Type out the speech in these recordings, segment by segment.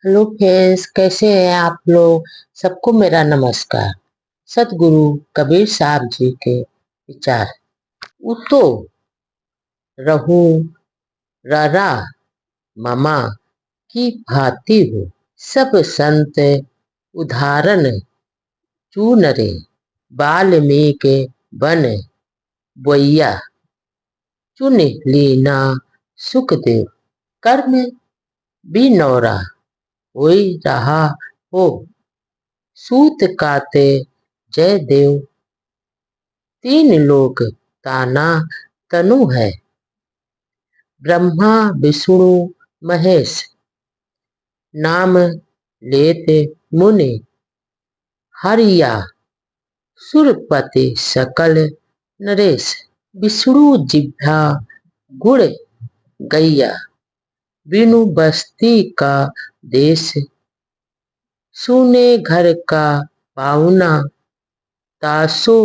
Hello friends, कैसे हैं आप लोग। सबको मेरा नमस्कार। सतगुरु कबीर साहब जी के विचार। उतो रहूं ररा ममा की भांति हो, सब संत उदाहरण चूनरे, वाल्मीकि बन बोइया, चुन लीना सुखदेव। कर्म बिनौरा होई रहा हो, सूत काते जय देव। तीन लोक ताना तनु है, ब्रह्मा विष्णु महेश। नाम लेते मुनि हरिया, सुरपति सकल नरेश। विष्णु जिह्वा गुण गैया, बिनु बस्ती का देश। सुने घर का पाहुना, तासो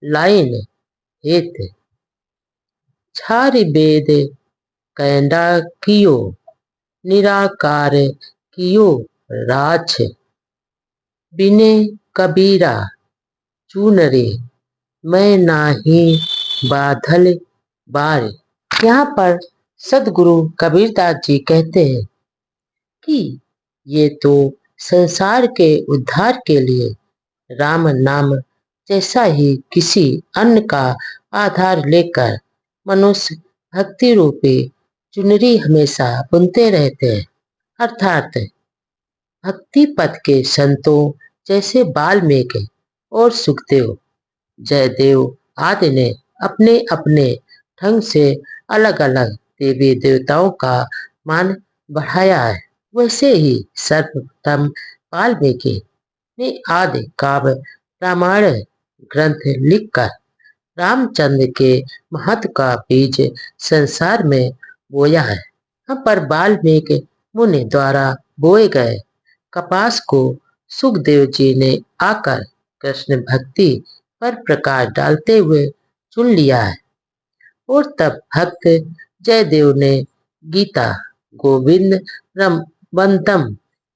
लाइन हेत। छारि वेद कैंडा कियो, निराकार कियो राछ। बिने कबीरा चूनरे, मैं नाही बाधल बार। यहाँ पर सदगुरु कबीरदास जी कहते हैं कि ये तो संसार के उद्धार के लिए राम नाम जैसा ही किसी अन्य का आधार लेकर मनुष्य भक्ति रूपी चुनरी हमेशा बुनते रहते हैं। अर्थात भक्ति पथ के संतों जैसे वाल्मीकि और सुखदेव, जयदेव आदि ने अपने अपने ढंग से अलग अलग देवी देवताओं का मान बढ़ाया है। वैसे ही सर्वप्रथम वाल्मीकि ने आदि काव्य रामायण ग्रंथ लिखकर रामचंद्र के महत्व का बीज संसार में बोया है। यहाँ पर वाल्मीकि मुनि द्वारा बोए गए कपास को सुखदेव जी ने आकर कृष्ण भक्ति पर प्रकाश डालते हुए चुन लिया है। और तब भक्त जयदेव ने गीता गोविंद रमबंतम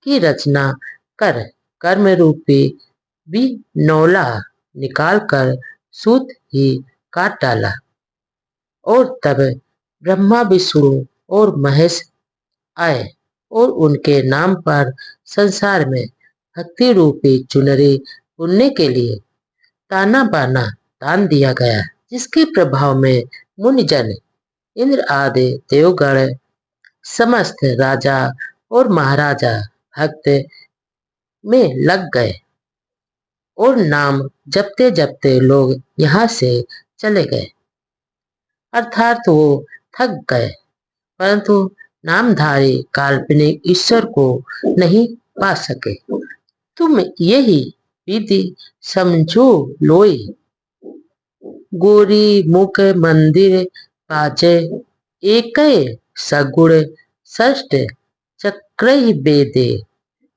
की रचना कर कर्म रूपी बिनौला निकालकर सूत ही काट डाला। और तब ब्रह्मा विष्णु और महेश आए और उनके नाम पर संसार में भक्ति रूपी चुनरी बुनने के लिए ताना बाना तान दिया गया, जिसके प्रभाव में मुनिजन इंद्र आदि देवगण समस्त राजा और महाराजा भक्त में लग गए और नाम जपते जपते लोग यहाँ से चले गए। अर्थात वो थक गए, परंतु नामधारी काल्पनिक ईश्वर को नहीं पा सके। तुम यही विधि समझो लोई, गोरी मुख मंदिर पाचे। एक सगुण षष्ठ चक्र बेदे,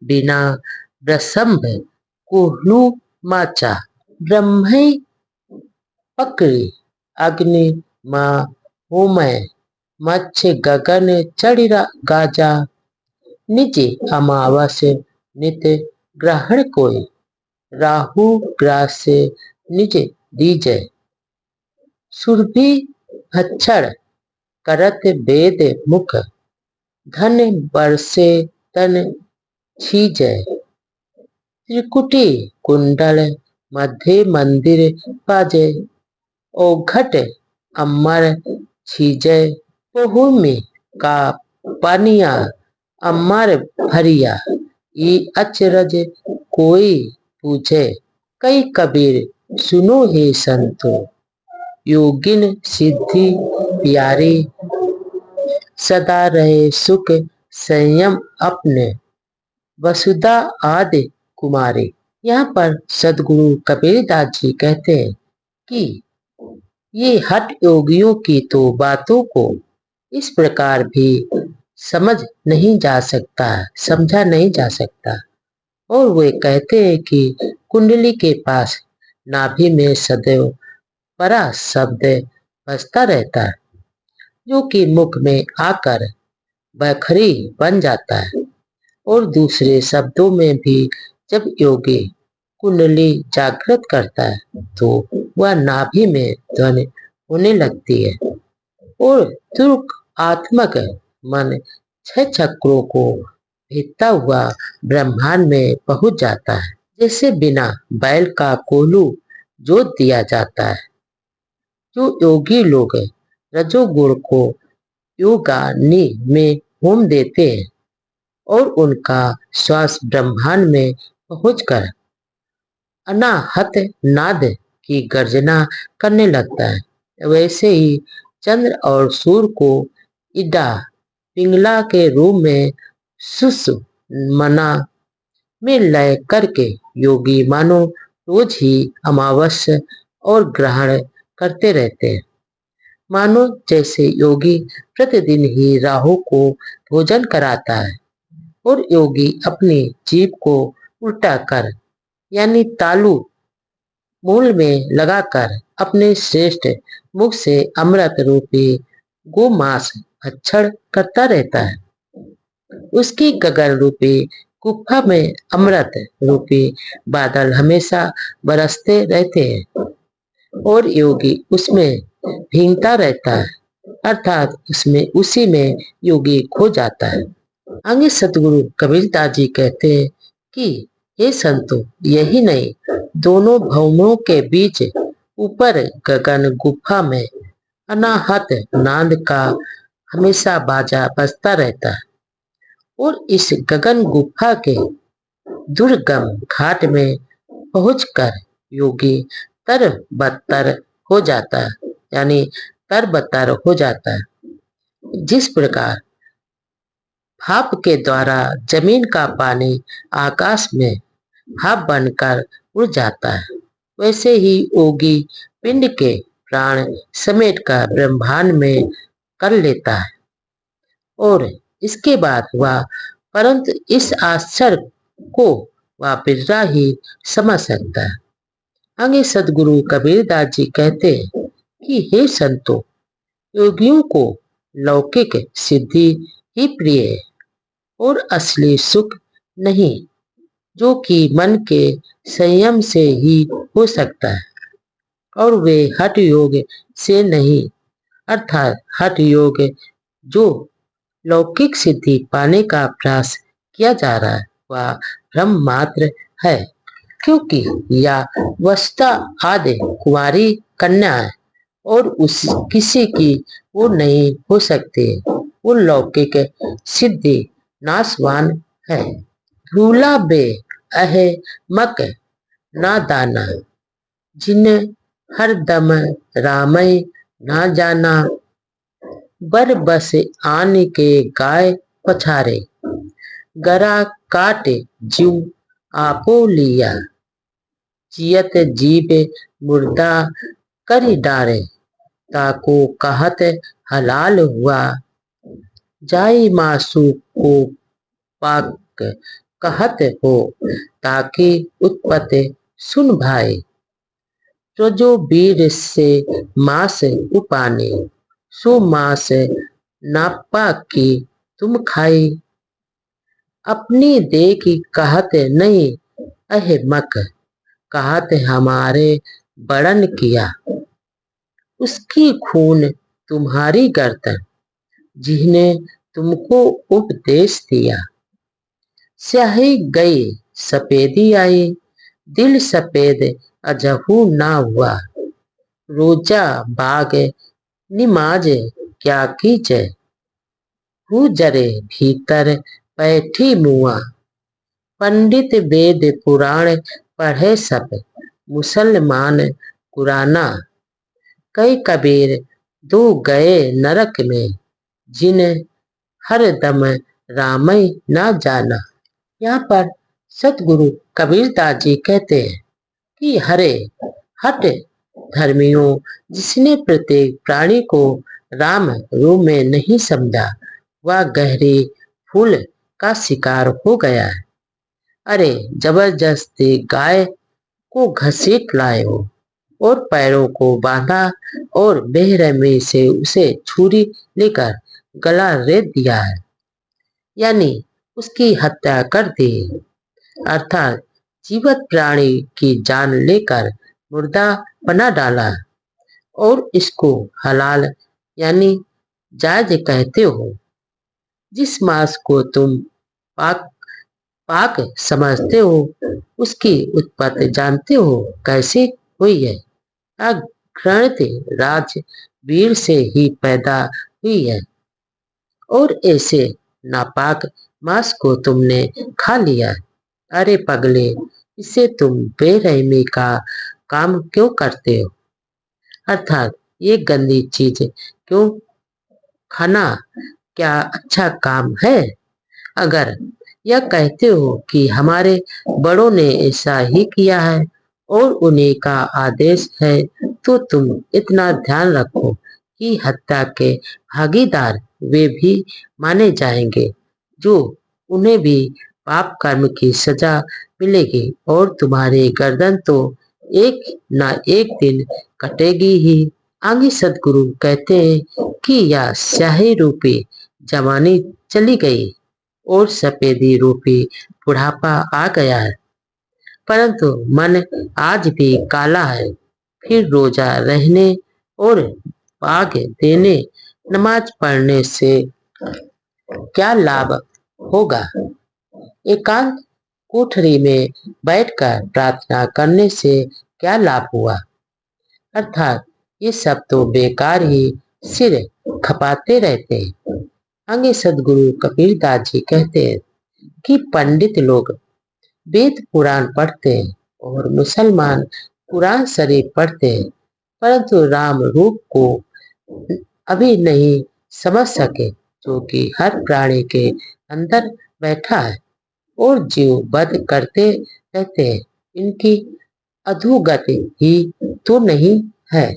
बिना ब्रसंभ कोहलू माचा। ब्रह्म पकड़ी अग्नि माँ होमय, मच्छ गगन चढ़ गाजा। निज अमावस नित ग्रहण कोई, राहु ग्रास निज दीजय। सुरभि भक्षण करत वेद मुख, धन बरसे तन छीजय। त्रिकुटी कुंडल मध्य मंदिर पाजे, ओघट अमर छीजय। बहुमी का पानिया अमर भरिया, ई अचरज कोई पूछे। कई कबीर सुनो हे संतो, योगिन सिद्धि प्यारी। सदा रहे सुख संयम अपने, वसुधा आदि कुमारी। यहाँ पर सदगुरु कबीरदास जी कहते हैं कि ये हठ योगियों की तो बातों को इस प्रकार भी समझ नहीं जा सकता, समझा नहीं जा सकता। और वे कहते हैं कि कुंडली के पास नाभि में सदैव परा शब्द बजता रहता है, जो कि मुख में आकर बखरी बन जाता है और दूसरे शब्दों में भी जब योगी कुंडली जागृत करता है तो वह नाभि में ध्वनि होने लगती है और तुर्क आत्मक मन छह चक्रों को भेदता हुआ ब्रह्मांड में पहुंच जाता है। जैसे बिना बैल का कोल्हू जोत दिया जाता है। जो योगी लोग रजोगुण को योगाग्नि में होम देते हैं और उनका श्वास ब्रह्मांड में पहुंचकर अनाहत नाद की गर्जना करने लगता है, वैसे ही चंद्र और सूर्य को इडा पिंगला के रूप में सुषुम्ना में लय करके योगी मानो रोज ही अमावस्या और ग्रहण करते रहते हैं। मानो जैसे योगी प्रतिदिन ही राहु को भोजन कराता है और योगी अपनी जीभ को उल्टा कर यानी तालु मूल में लगाकर अपने श्रेष्ठ मुख से अमृत रूपी गोमांस भक्षण करता रहता है। उसकी गगन रूपी गुफा में अमृत रूपी बादल हमेशा बरसते रहते हैं और योगी उसमें भीगता रहता है, अर्थात उसमें उसी में योगी खो जाता है। आगे सतगुरु कबीरदास जी कहते हैं कि हे संतो, यही नहीं, दोनों भौमों के बीच ऊपर गगन गुफा में अनाहत नाद का हमेशा बाजा बजता रहता है और इस गगन गुफा के दुर्गम घाट में पहुंचकर योगी तरबतर हो जाता है, यानी तरबतर हो जाता है। जिस प्रकार भाप के द्वारा जमीन का पानी आकाश में भाप बनकर उड़ जाता है, वैसे ही योगी पिंड के प्राण समेट कर ब्रह्मांड में कर लेता है और इसके बाद वह, परंतु इस आश्चर्य को वह बिरला ही समझ सकता है। आगे सदगुरु कबीरदास जी कहते हैं कि हे संतो, योगियों को लौकिक सिद्धि ही प्रिय है और असली सुख नहीं, जो कि मन के संयम से ही हो सकता है और वे हठ योग से नहीं, अर्थात हठ योग जो लौकिक सिद्धि पाने का प्रयास किया जा रहा है वह भ्रम मात्र है, क्योंकि यह वस्ता आदि कुंवारी कन्या है और उस किसी की वो नहीं हो सकती। वो लौकिक सिद्धि नाशवान है। भूला बे अह मक ना दाना, जिन हर दम रामय ना जाना, बर बस आन के गाय पछारे, गरा काटे जीव आपो लिया, जियत जीव मुर्दा करी डारे, ताको कहत हलाल हुआ, जाई मासू को पाक कहत हो, ताकि उत्पत्ति सुन भाई, तो जो वीर से मास उपाने, सो मास नापा की तुम खाई, अपनी देखी कहत नहीं अह मक, कहत हमारे बड़न किया, उसकी खून तुम्हारी गर्दन, जिन्हें तुमको उपदेश दिया, स्याही गई सफेदी आई, दिल सफेद अजहू ना हुआ, रोजा बाग निमाज क्या कीजे, हु जरे भीतर बैठी मुआ, पंडित वेद पुराण पढ़े सब, मुसलमान कुराना, कई कबीर दो गए नरक में, जिन हर दम रामय ना जाना। यहाँ पर सतगुरु कबीरदास जी कहते हैं कि हरे हट धर्मियों, जिसने प्रत्येक प्राणी को राम रूप में नहीं समझा, वह गहरे फूल का शिकार हो गया है। अरे जबरदस्ती गाय को घसीट लाए हो और पैरों को बांधा और बेरहमी से उसे छुरी लेकर गला रेत दिया है, यानी उसकी हत्या कर दी, अर्थात जीवित प्राणी की जान लेकर मुर्दा बना डाला और इसको हलाल यानी जायज कहते हो। जिस मांस को तुम पाक पाक समझते हो उसकी उत्पत्ति जानते हो कैसे हुई है? अघृणित राजवीर से ही पैदा हुई है और ऐसे नापाक मांस को तुमने खा लिया। अरे पगले, इससे तुम बेरहमी का काम क्यों करते हो? अर्थात ये गंदी चीज क्यों खाना क्या अच्छा काम है? अगर यह कहते हो कि हमारे बड़ों ने ऐसा ही किया है और उन्हीं का आदेश है, तो तुम इतना ध्यान रखो कि हत्या के भागीदार वे भी माने जाएंगे, जो उन्हें भी पाप कर्म की सजा मिलेगी और तुम्हारी गर्दन तो एक ना एक दिन कटेगी ही। आगे सदगुरु कहते हैं कि यह स्याही रूपी जवानी चली गई और सफेदी रूपी बुढ़ापा आ गया है, परंतु मन आज भी काला है। फिर रोजा रहने और पाग देने नमाज पढ़ने से क्या लाभ होगा? एकांत कोठरी में बैठकर प्रार्थना करने से क्या लाभ हुआ? अर्थात ये सब तो बेकार ही सिर खपाते रहते हैं। आगे सदगुरु कबीरदास जी कहते हैं कि पंडित लोग वेद पुराण पढ़ते हैं और मुसलमान कुरान शरीफ पढ़ते हैं, परंतु राम रूप को अभी नहीं समझ सके, जो कि हर प्राणी के अंदर बैठा है और जीव वध करते रहते हैं। इनकी अधोगति ही तो नहीं है।